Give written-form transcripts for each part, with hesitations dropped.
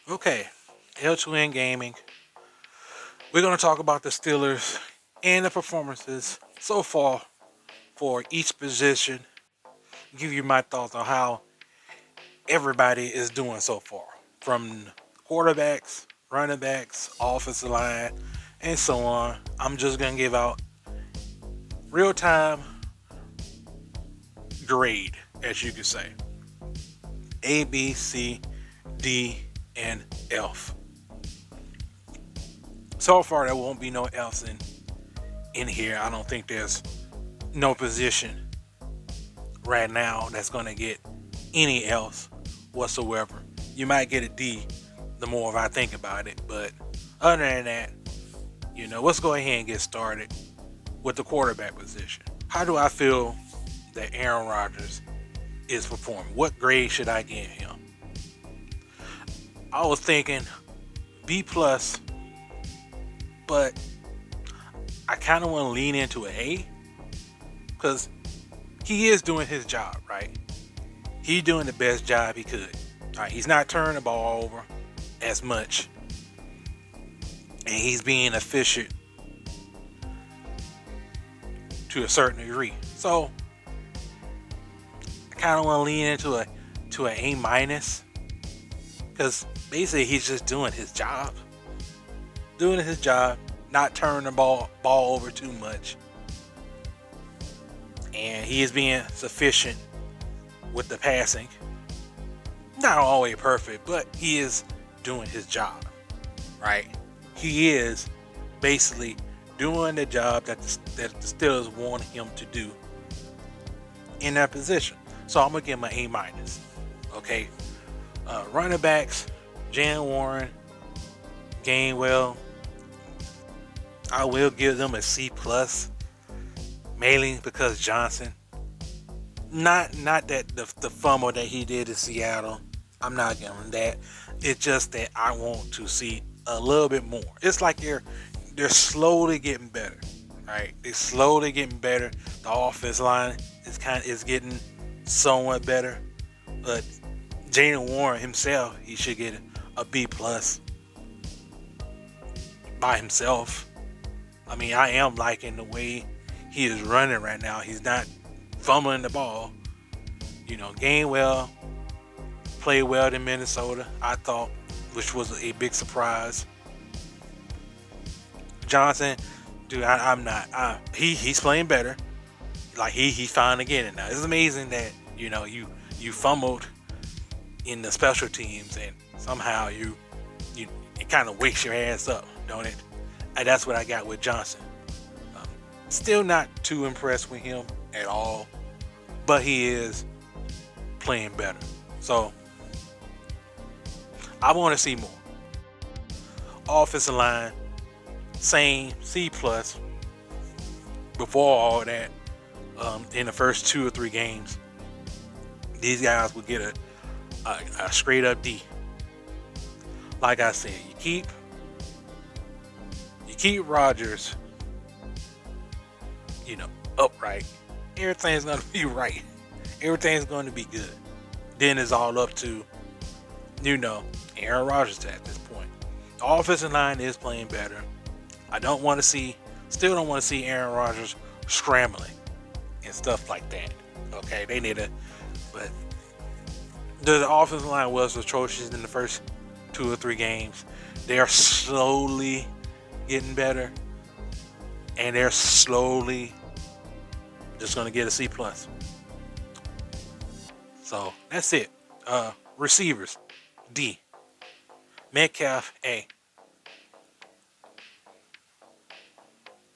Okay, L2N Gaming. We're going to talk about the Steelers and the performances so far for each position. Give you my thoughts on how everybody is doing so far, from quarterbacks, running backs, offensive line, and so on. I'm just going to give out real time grade, as you could say. A, B, C, D, and F. So far, there won't be no F's in here. I don't think there's no position right now that's going to get any else whatsoever. You might get a D the more if I think about it, but other than that, let's go ahead and get started with the quarterback position. How do I feel that Aaron Rodgers is performing? What grade should I give him? I was thinking B plus, but I kind of want to lean into an A because he is doing his job, right? He's doing the best job he could. All right, he's not turning the ball over as much, and he's being efficient to a certain degree. So I kind of want to lean into an A minus because basically he's just doing his job, not turning the ball over too much, and he is being sufficient with the passing. Not always perfect, but he is doing his job, right? He is basically doing the job that the Steelers want him to do in that position. So I'm gonna give him an A minus. Okay, running backs, Jan Warren, Gainwell. I will give them a C plus, mainly because Johnson. Not that the fumble that he did in Seattle. I'm not giving him that. It's just that I want to see a little bit more. It's like they're slowly getting better, right? They're slowly getting better. The offense line is getting somewhat better, but Jalen Warren himself, he should get a B plus by himself. I mean, I am liking the way he is running right now. He's not fumbling the ball. Gainwell played well in Minnesota, I thought, which was a big surprise. Johnson, dude, I'm not. He's playing better. Like he's finally getting it now. It's amazing that you fumbled in the special teams and somehow it kind of wakes your ass up, don't it? And that's what I got with Johnson. Still not too impressed with him at all, but he is playing better. So I want to see more. Offensive line, same C plus. Before all that, in the first 2 or 3 games, these guys would get a straight up D. Like I said, you keep Rodgers, upright. Everything's gonna be right. Everything's going to be good. Then it's all up to, Aaron Rodgers at this point. The offensive line is playing better. Still don't want to see Aaron Rodgers scrambling and stuff like that. Okay, but the offensive line was atrocious in the first 2 or 3 games. They are slowly getting better, and they're slowly just going to get a C plus. So that's it. Receivers, D. Metcalf, A.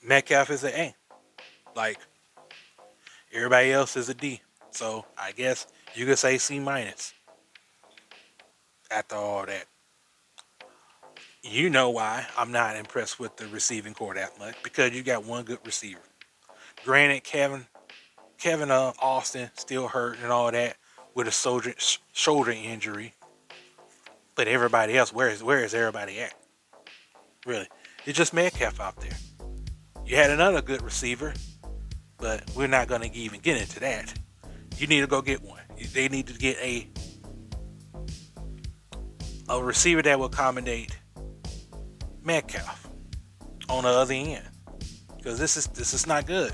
Metcalf is an A. Like, everybody else is a D. So I guess you could say C minus. After all that. You know why I'm not impressed with the receiving corps that much. Because you got one good receiver. Granted, Kevin Austin still hurt and all that with a shoulder injury. But everybody else, where is everybody at? Really. It's just Metcalf out there. You had another good receiver, but we're not going to even get into that. You need to go get one. They need to get a receiver that will accommodate Metcalf on the other end, because this is not good.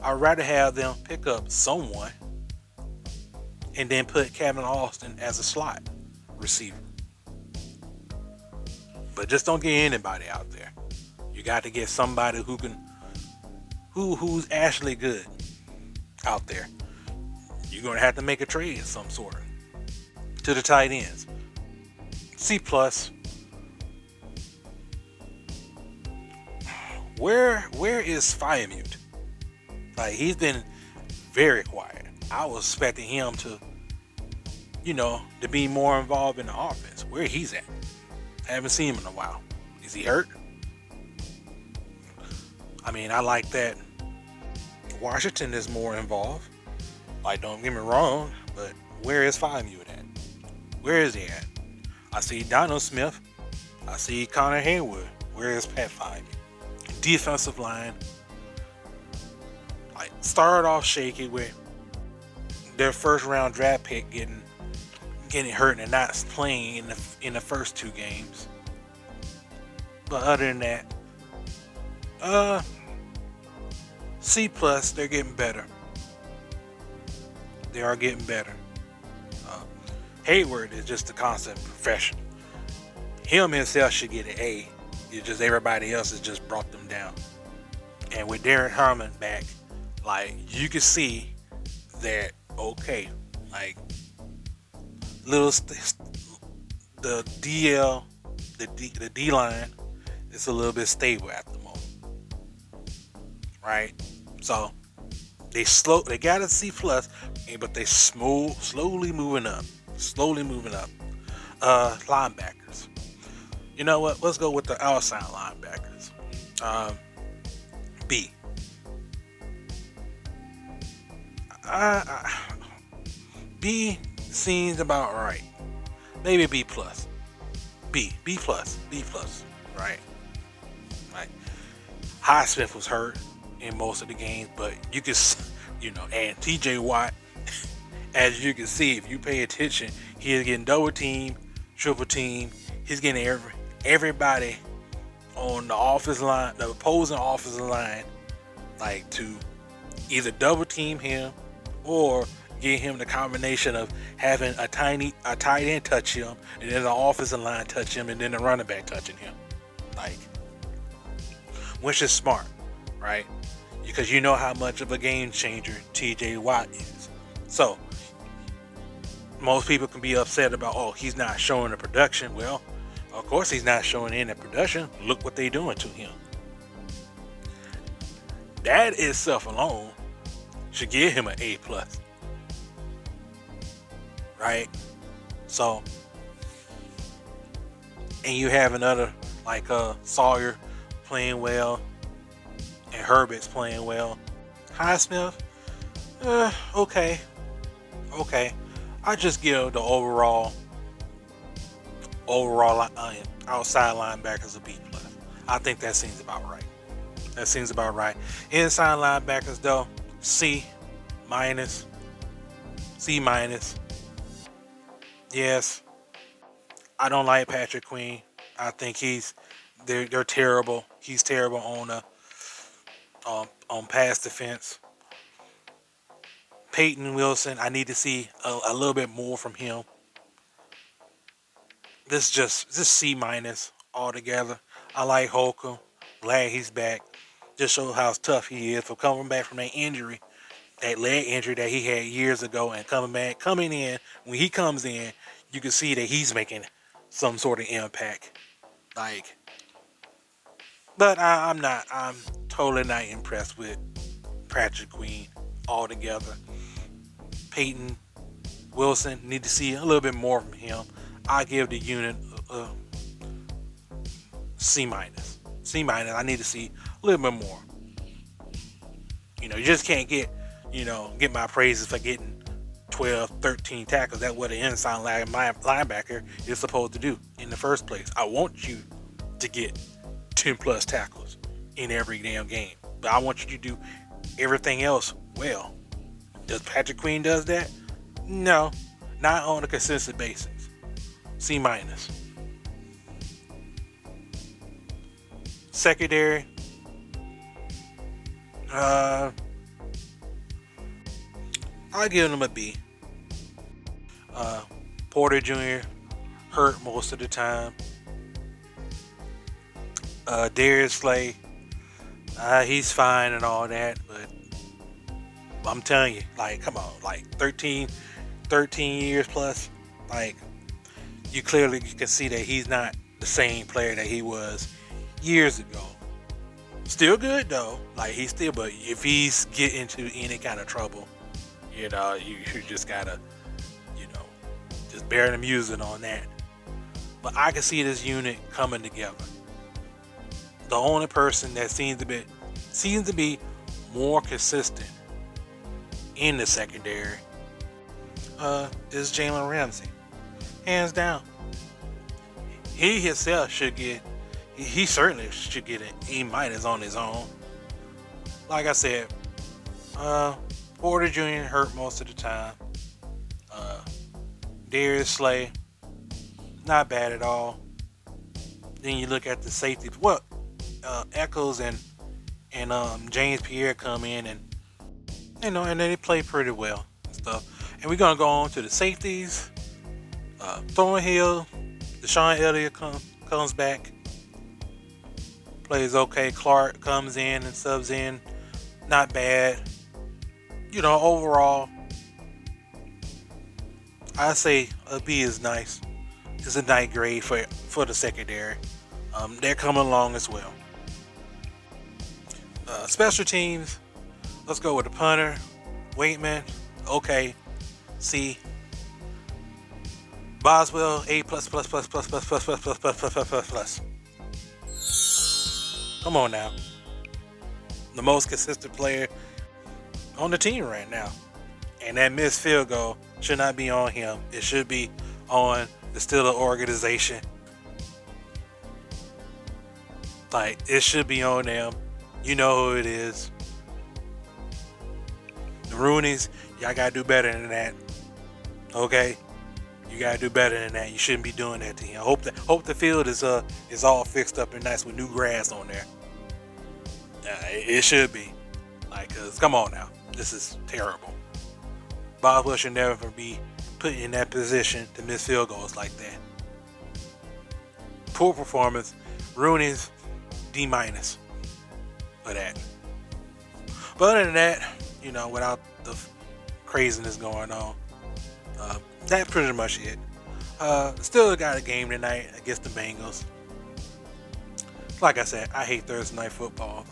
I'd rather have them pick up someone and then put Kevin Austin as a slot receiver. But just don't get anybody out there. You got to get somebody who's actually good out there. You're gonna have to make a trade of some sort to the tight ends. C plus. Where is Firemoot? Like, he's been very quiet. I was expecting him to, to be more involved in the offense. Where he's at? I haven't seen him in a while. Is he hurt? I mean, I like that Washington is more involved. Like, don't get me wrong, but where is Firemoot at? Where is he at? I see Donald Smith. I see Connor Haywood. Where is Pat Firemoot? Defensive line, like, started off shaky with their first round draft pick getting hurt and not playing in the first 2 games. But other than that, C plus, they're getting better. They are getting better. Hayward is just a constant professional. Him himself should get an A. It's just everybody else has just brought them down. And with Darren Harmon back, like, you can see that, okay, like, the D line is a little bit stable at the moment, right? So they got a C plus, but they slowly moving up. Linebackers. You know what? Let's go with the outside linebackers. B. B seems about right. Maybe B plus. B plus. Right. Right. Highsmith was hurt in most of the games, but you could, and TJ Watt, as you can see, if you pay attention, he is getting double team, triple team. He's getting everybody on the offensive line, the opposing offensive line, like, to either double team him or get him the combination of having a tight end touch him, and then the offensive line touch him, and then the running back touching him, like, which is smart, right? Because you know how much of a game changer TJ Watt is. So most people can be upset about, oh, he's not showing the production. Well, of course he's not showing any production. Look what they're doing to him. That itself alone should give him an A plus, right? So, and you have another like Sawyer playing well, and Herbert's playing well. Highsmith, okay. I just give the overall outside linebackers a B plus. I think that seems about right. Inside linebackers though, C minus. Yes, I don't like Patrick Queen. I think they're terrible. He's terrible on pass defense. Peyton Wilson, I need to see a little bit more from him. This just C minus altogether. I like Holcomb. Glad he's back. Just show how tough he is for coming back from that injury, that leg injury that he had years ago, and coming in. When he comes in, you can see that he's making some sort of impact. Like, but I'm totally not impressed with Patrick Queen altogether. Peyton Wilson, need to see a little bit more from him. I give the unit C minus. I need to see a little bit more. You just can't get my praises for getting 12, 13 tackles. That's what an inside linebacker is supposed to do in the first place. I want you to get 10 plus tackles in every damn game, but I want you to do everything else well. Does Patrick Queen does that? No, not on a consistent basis. C minus. Secondary, I'll give them a B. Porter Jr. hurt most of the time. Darius Slay, he's fine and all that, but I'm telling you, like, come on, like 13 years plus, like, you clearly can see that he's not the same player that he was years ago. Still good though, like he's still, but if he's getting into any kind of trouble, you just gotta, just bear the music on that. But I can see this unit coming together. The only person that seems to be more consistent in the secondary is Jalen Ramsey, hands down. He himself should get. He certainly should get an E minus on his own. Like I said, Porter Jr. hurt most of the time. Darius Slay, not bad at all. Then you look at the safeties. Echoes and James Pierre come in and and they play pretty well and stuff. And we're gonna go on to the safeties. Thornhill, Deshaun Elliott comes back, plays okay. Clark comes in and subs in, not bad. Overall, I say a B is nice. It's a nice grade for the secondary. They're coming along as well. Special teams, let's go with the punter, Waitman, okay, C. Boswell, A plus. Come on now. The most consistent player on the team right now. And that missed field goal should not be on him. It should be on the Steelers organization. Like, it should be on them. You know who it is. The Rooneys, y'all gotta do better than that. Okay? You gotta do better than that. You shouldn't be doing that to him. Hope the field is all fixed up and nice with new grass on there. It should be. Like, 'cause come on now. This is terrible. Boswell should never be put in that position to miss field goals like that. Poor performance. Rooney's D minus for that. But other than that, without the craziness going on, that's pretty much it. Still got a game tonight against the Bengals. Like I said, I hate Thursday night football.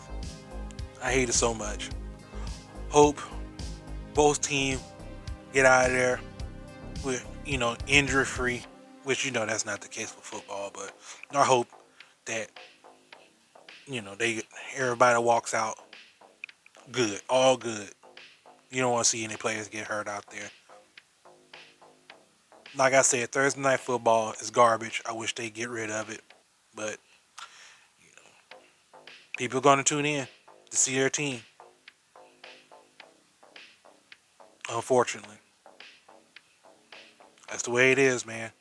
I hate it so much. Hope both teams get out of there with, injury free, which that's not the case for football, but I hope that everybody walks out good, all good. You don't want to see any players get hurt out there. Like I said, Thursday night football is garbage. I wish they get rid of it, but people are going to tune in to see their team. Unfortunately, that's the way it is, man.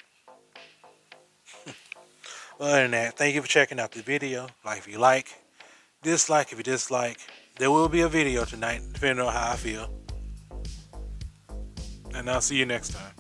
Other than that, thank you for checking out the video. Like if you like, dislike if you dislike. There will be a video tonight, depending on how I feel. And I'll see you next time.